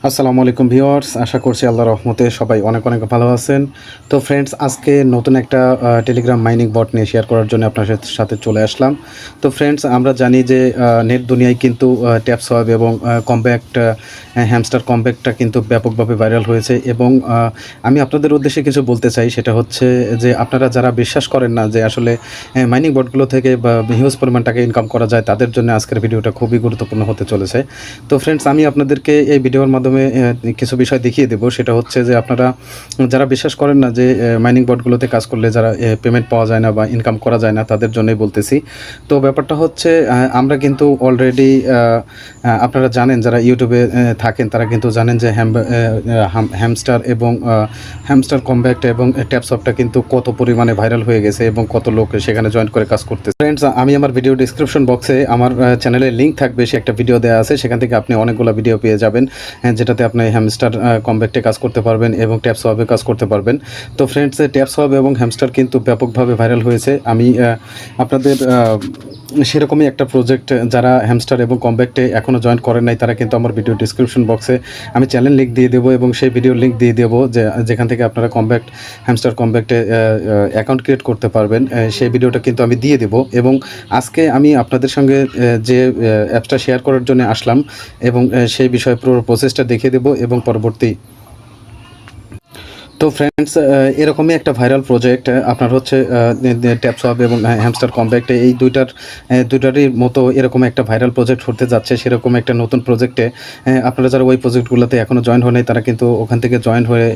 আসসালামু আলাইকুম ভিউয়ার্স, আশা করছি আল্লাহর রহমতে সবাই অনেক অনেক ভালো আছেন। তো ফ্রেন্ডস, আজকে নতুন একটা টেলিগ্রাম মাইনিং বট নিয়ে শেয়ার করার জন্য আপনার সাথে চলে আসলাম। তো ফ্রেন্ডস, আমরা জানি যে নেট দুনিয়ায় কিন্তু ট্যাপসওয়াব এবং কম্প্যাক্ট হ্যামস্টার কম্প্যাক্টটা কিন্তু ব্যাপকভাবে ভাইরাল হয়েছে এবং আমি আপনাদের উদ্দেশ্যে কিছু বলতে চাই। সেটা হচ্ছে যে আপনারা যারা বিশ্বাস করেন না যে আসলে মাইনিং বটগুলো থেকে বা হিউজ পরিমাণ টাকা ইনকাম করা যায়, তাদের জন্য আজকের ভিডিওটা খুবই গুরুত্বপূর্ণ হতে চলেছে। তো ফ্রেন্ডস, আমি আপনাদেরকে এই ভিডিওর মাধ্যমে কিছু বিষয় দেখিয়ে দেব। সেটা হচ্ছে যে আপনারা যারা বিশ্বাস করেন না যে মাইনিং বটগুলোতে কাজ করলে যারা পেমেন্ট পাওয়া যায় না বা ইনকাম করা যায় না, তাদের জন্যই বলতেছি। তো ব্যাপারটা হচ্ছে আমরা কিন্তু অলরেডি আপনারা জানেন, যারা ইউটিউবে থাকেন তারা কিন্তু জানেন যে হ্যামস্টার এবং হ্যামস্টার কম্প্যাক্ট এবং ট্যাপসপটা কিন্তু কত পরিমাণে ভাইরাল হয়ে গেছে এবং কত লোক সেখানে জয়েন করে কাজ করতে। ফ্রেন্ডস, আমি আমার ভিডিও ডিসক্রিপশন বক্সে আমার চ্যানেলের লিঙ্ক থাকবে, সে একটা ভিডিও দেওয়া আছে, সেখান থেকে আপনি অনেকগুলো ভিডিও পেয়ে যাবেন যেটাতে আপনি হ্যামস্টার কম্প্যাক্টে কাজ করতে পারবেন এবং ট্যাপসওয়াবে কাজ করতে পারবেন। তো ফ্রেন্ডস, ট্যাপসওয়াব এবং হ্যামস্টার কিন্তু ব্যাপকভাবে ভাইরাল হয়েছে। আমি আপনাদের সেরকমই একটা প্রজেক্ট, যারা হ্যামস্টার এবং কম্প্যাক্টে এখনও জয়েন করেন নাই, তারা কিন্তু আমার ভিডিও ডিসক্রিপশন বক্সে আমি চ্যানেল লিঙ্ক দিয়ে দেবো এবং সেই ভিডিওর লিঙ্ক দিয়ে দেবো, যেখান থেকে আপনারা হ্যামস্টার কম্প্যাক্টে অ্যাকাউন্ট ক্রিয়েট করতে পারবেন। সেই ভিডিওটা কিন্তু আমি দিয়ে দেবো এবং আজকে আমি আপনাদের সঙ্গে যে অ্যাপসটা শেয়ার করার জন্য আসলাম এবং সেই বিষয়ে পুরো প্রসেসটা দেখিয়ে দেবো এবং পরবর্তী। তো ফ্রেন্ডস, এরকমই একটা ভাইরাল প্রজেক্ট আপনার হচ্ছে ট্যাপসওয়াব এবং হ্যামস্টার কম্প্যাক্টে, এই দুইটারই মতো এরকম একটা ভাইরাল প্রজেক্ট হতে যাচ্ছে। সেরকম একটা নতুন প্রজেক্টে আপনারা যারা ওই প্রজেক্টগুলোতে এখনও জয়েন হয় নাই, তারা কিন্তু ওখান থেকে জয়েন হয়ে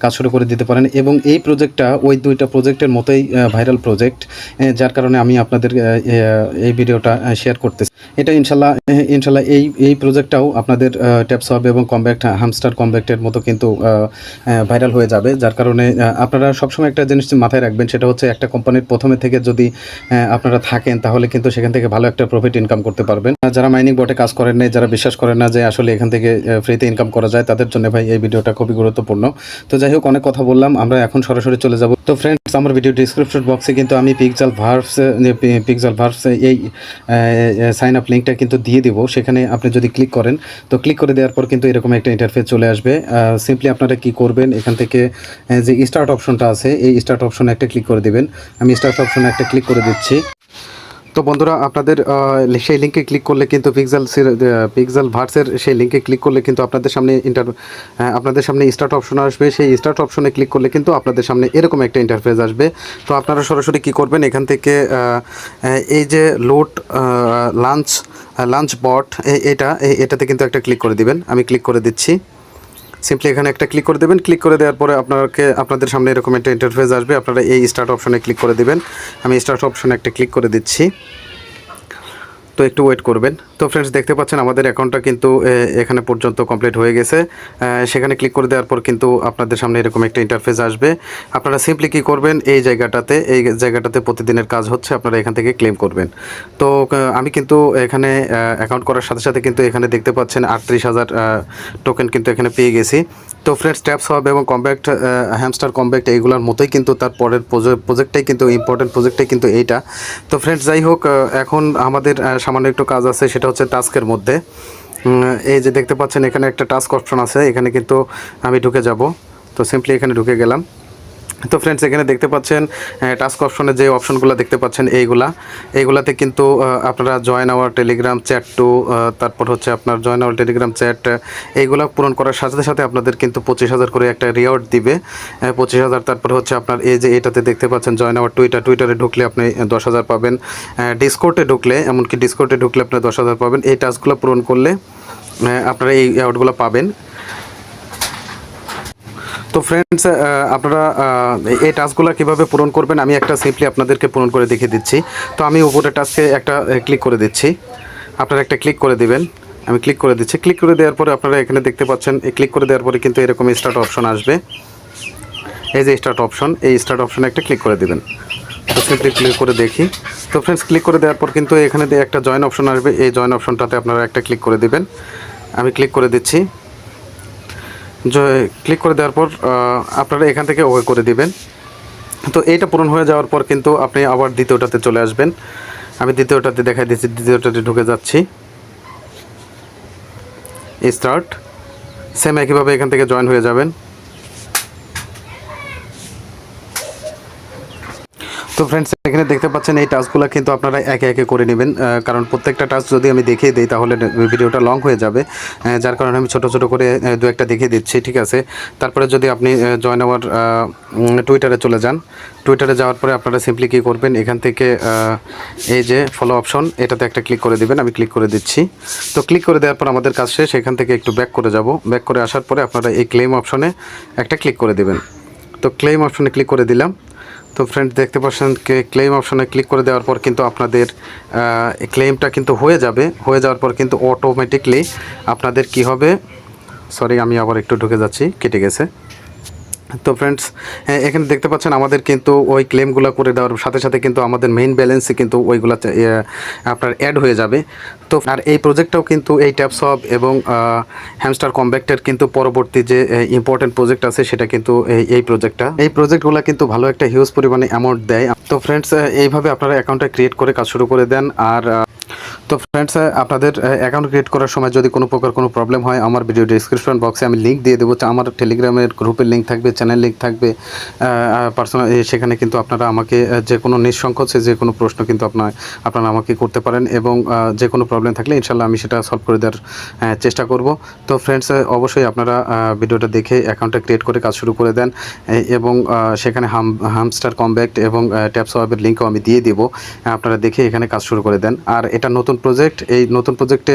কাজ শুরু করে দিতে পারেন এবং এই প্রজেক্টটা ওই দুইটা প্রজেক্টের মতোই ভাইরাল প্রজেক্ট, যার কারণে আমি আপনাদের এই ভিডিওটা শেয়ার করতেছি। এটা ইনশাল্লাহ এই প্রজেক্টটাও আপনাদের ট্যাপসওয়াব এবং হ্যামস্টার কম্প্যাক্টের মতো কিন্তু ভাইরাল হয়ে যাবে। যার কারণে আপনারা সবসময় একটা জিনিস মাথায় রাখবেন, সেটা হচ্ছে একটা কোম্পানির প্রথমে থেকে যদি আপনারা থাকেন, তাহলে কিন্তু সেখান থেকে ভালো একটা প্রফিট ইনকাম করতে পারবেন। যারা মাইনিং বটে কাজ করেন না, যারা বিশ্বাস করেন না যে আসলে এখান থেকে ফ্রিতে ইনকাম করা যায়, তাদের জন্য ভাই এই ভিডিওটা খুবই গুরুত্বপূর্ণ। তো যাই হোক, অনেক কথা বললাম, আমরা এখন সরাসরি চলে যাব। তো ফ্রেন্ডস, আমার ভিডিও ডিসক্রিপশন বক্সে কিন্তু আমি পিক্সেল ভার্বস এই সাইন আপ লিঙ্কটা কিন্তু দিয়ে দিব। সেখানে আপনি যদি ক্লিক করেন, তো ক্লিক করে দেওয়ার পর কিন্তু এরকম একটা ইন্টারফেস চলে আসবে। সিম্পলি আপনারা কি করবেন, এখান থেকে যে স্টার্ট অপশনটা আছে, এই স্টার্ট অপশনে একটা ক্লিক করে দিবেন। আমি স্টার্ট অপশনে একটা ক্লিক করে দিচ্ছি। তো বন্ধুরা, আপনাদের সেই লিঙ্কে ক্লিক করলে কিন্তু পিক্সেল ভার্সের সেই লিঙ্কে ক্লিক করলে কিন্তু আপনাদের সামনে স্টার্ট অপশন আসবে। সেই স্টার্ট অপশনে ক্লিক করলে কিন্তু আপনাদের সামনে এরকম একটা ইন্টারফেস আসবে। তো আপনারা সরাসরি কি করবেন, এখান থেকে এই যে লোড লাঞ্চ বট, এটাতে কিন্তু একটা ক্লিক করে দিবেন। আমি ক্লিক করে দিচ্ছি। সিম্পলি এখানে একটা ক্লিক করে দেবেন। ক্লিক করে দেওয়ার পরে আপনাদের সামনে এরকম একটা ইন্টারফেস আসবে। আপনারা এই স্টার্ট অপশনে ক্লিক করে দেবেন। আমি স্টার্ট অপশনে একটা ক্লিক করে দিচ্ছি। তো একটু ওয়েট করবেন। তো ফ্রেন্ডস, দেখতে পাচ্ছেন আমাদের অ্যাকাউন্টটা কিন্তু এখানে পর্যন্ত কমপ্লিট হয়ে গেছে। সেখানে ক্লিক করে দেওয়ার পর কিন্তু আপনাদের সামনে এরকম একটা ইন্টারফেস আসবে। আপনারা সিম্পলি কী করবেন, এই জায়গাটাতে প্রতিদিনের কাজ হচ্ছে, আপনারা এখান থেকে ক্লেম করবেন। তো আমি কিন্তু এখানে অ্যাকাউন্ট করার সাথে সাথে কিন্তু এখানে দেখতে পাচ্ছেন 38,000 টোকেন কিন্তু এখানে পেয়ে গেছি। তো ফ্রেন্ডস, ট্যাপসওয়াব এবং হ্যামস্টার কম্প্যাক্ট এইগুলোর মতোই কিন্তু তার পরের প্রজেক্টটাই কিন্তু ইম্পর্টেন্ট প্রজেক্টটাই কিন্তু এইটা। তো ফ্রেন্ডস, যাই হোক, এখন আমাদের সামান্য একটু কাজ আছে, সেটা হচ্ছে টাস্কের মধ্যে। এই যে দেখতে পাচ্ছেন এখানে একটা টাস্ক অপশন আছে, এখানে কিন্তু আমি ঢুকে যাব। তো সিম্পলি এখানে ঢুকে গেলাম। তো ফ্রেন্ডস, এখানে দেখতে পাচ্ছেন টাস্ক অপশনে যে অপশনগুলো দেখতে পাচ্ছেন, এইগুলাতে কিন্তু আপনারা জয়েন আওয়ার টেলিগ্রাম চ্যাট তারপর হচ্ছে আপনার জয়েন আওয়ার টেলিগ্রাম চ্যাট, এইগুলো পূরণ করার সাথে সাথে আপনাদের কিন্তু 25,000 করে একটা রিওয়ার্ড দিবে। 25,000। তারপরে হচ্ছে আপনার এই যে এটাতে দেখতে পাচ্ছেন জয়েন আওয়ার টুইটারে ঢুকলে আপনি 10,000 পাবেন। ডিসকর্ডে ঢুকলে আপনি 10,000 পাবেন। এই টাস্কগুলো পূরণ করলে আপনারা এই রিওয়ার্ডগুলো পাবেন। তো ফ্রেন্ডস, আপনারা এই টাস্কগুলো কীভাবে পূরণ করবেন, আমি একটা সিম্পলি আপনাদেরকে পূরণ করে দেখিয়ে দিচ্ছি। তো আমি উপরে টাস্কে একটা ক্লিক করে দিচ্ছি। আপনারা একটা ক্লিক করে দিবেন। আমি ক্লিক করে দিচ্ছি। ক্লিক করে দেওয়ার পরে আপনারা এখানে দেখতে পাচ্ছেন, ক্লিক করে দেওয়ার পরে কিন্তু এরকম স্টার্ট অপশন আসবে। এই যে স্টার্ট অপশন, এই স্টার্ট অপশনে একটা ক্লিক করে দেবেন। তো সিম্পলি ক্লিক করে দেখি। তো ফ্রেন্ডস, ক্লিক করে দেওয়ার পর কিন্তু এখানে একটা জয়েন অপশন আসবে। এই জয়েন অপশনটাতে আপনারা একটা ক্লিক করে দিবেন। আমি ক্লিক করে দিচ্ছি। ক্লিক করে দেওয়ার পর আপনারা এখান থেকে ওকে করে দিবেন। তো এইটা পূরণ হয়ে যাওয়ার পর কিন্তু আপনি আবার দ্বিতীয়টাতে চলে আসবেন। আমি দ্বিতীয়টাতে দেখাই দিচ্ছি, দ্বিতীয়টাতে ঢুকে যাচ্ছি। স্টার্ট সেম একইভাবে এখান থেকে জয়েন হয়ে যাবেন। তো ফ্রেন্ডস এখানে দেখতে পাচ্ছেন এই টাস্কগুলো কিন্তু আপনারা একে একে করে নেবেন, কারণ প্রত্যেকটা টাস্ক যদি আমি দেখিয়ে দিই তাহলে ভিডিওটা লং হয়ে যাবে, যার কারণে আমি ছোট ছোট করে দু একটা দেখিয়ে দিচ্ছি, ঠিক আছে। তারপরে যদি আপনি জয়েন আওয়ার টুইটারে চলে যান, টুইটারে যাওয়ার পরে আপনারা সিম্পলি কী করবেন, এখান থেকে এই যে ফলো অপশন এটাতে একটা ক্লিক করে দিবেন। আমি ক্লিক করে দিচ্ছি। তো ক্লিক করে দেওয়ার পর আমাদের কাজ শেষ। এখান থেকে একটু ব্যাক করে যাব, ব্যাক করে আসার পরে আপনারা এই ক্লেম অপশনে একটা ক্লিক করে দেবেন। তো ক্লেম অপশনে ক্লিক করে দিলাম। তো ফ্রেন্ড দেখতে পাচ্ছেন ক্লেম অপশনে ক্লিক করে দেওয়ার পর কিন্তু আপনাদের ক্লেমটা কিন্তু হয়ে যাবে। হয়ে যাওয়ার পর কিন্তু অটোমেটিকলি আপনাদের কি হবে, সরি আমি আবার একটু ঢুকে যাচ্ছি, কেটে গেছে। তো ফ্রেন্ডস এখানে দেখতে পাচ্ছেন আমাদের কিন্তু ওই ক্লেমগুলো করে দেওয়ার সাথে সাথে কিন্তু আমাদের মেইন ব্যালেন্সে কিন্তু ওইগুলো আপনার অ্যাড হয়ে যাবে। তো আর এই প্রজেক্টটাও কিন্তু এই ট্যাপসপ এবং হ্যামস্টার কম্ব্যাক্টের কিন্তু পরবর্তী যে ইম্পর্টেন্ট প্রজেক্ট আছে সেটা কিন্তু এই প্রজেক্টগুলো কিন্তু ভালো একটা হিউজ পরিমাণে অ্যামাউন্ট দেয়। তো ফ্রেন্ডস এইভাবে আপনারা অ্যাকাউন্টটা ক্রিয়েট করে কাজ শুরু করে দেন। আর তো ফ্রেন্ডস আপনাদের অ্যাকাউন্ট ক্রিয়েট করার সময় যদি কোনো প্রকার কোনো প্রবলেম হয়, আমার ভিডিও ডিসক্রিপশন বক্সে আমি লিঙ্ক দিয়ে দেবো। আমার টেলিগ্রামের গ্রুপের লিঙ্ক থাকবে, চ্যানেল লিঙ্ক থাকবে, পার্সোনাল, সেখানে কিন্তু আপনারা আমাকে যে কোনো নিঃসংকোচে যে কোনো প্রশ্ন কিন্তু আপনারা আমাকে করতে পারেন, এবং যে কোনো প্রবলেম থাকলে ইনশাল্লাহ আমি সেটা সলভ করে দেওয়ার চেষ্টা করব। তো ফ্রেন্ডস অবশ্যই আপনারা ভিডিওটা দেখে অ্যাকাউন্টটা ক্রিয়েট করে কাজ শুরু করে দেন, এবং সেখানে হামস্টার কম্ব্যাক্ট এবং ট্যাপসওয়াপের লিঙ্কও আমি দিয়ে দেবো, আপনারা দেখে এখানে কাজ শুরু করে দেন। আর এটা নতুন প্রজেক্ট, এই নতুন প্রজেক্টে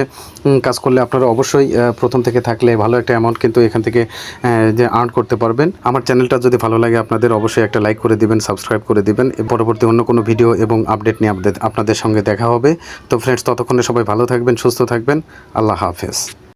কাজ করলে আপনারা অবশ্যই প্রথম থেকে থাকলে ভালো একটা অ্যামাউন্ট কিন্তু এখান থেকে যে আর্ন করতে পারবেন। আমার চ্যানেলটা যদি ভালো লাগে আপনাদের অবশ্যই একটা লাইক করে দিবেন, সাবস্ক্রাইব করে দিবেন। পরবর্তী অন্য কোনো ভিডিও এবং আপডেট নিয়ে আপনাদের সঙ্গে দেখা হবে। তো ফ্রেন্ডস ততক্ষণে সবাই ভালো থাকবেন, সুস্থ থাকবেন। আল্লাহ হাফেজ।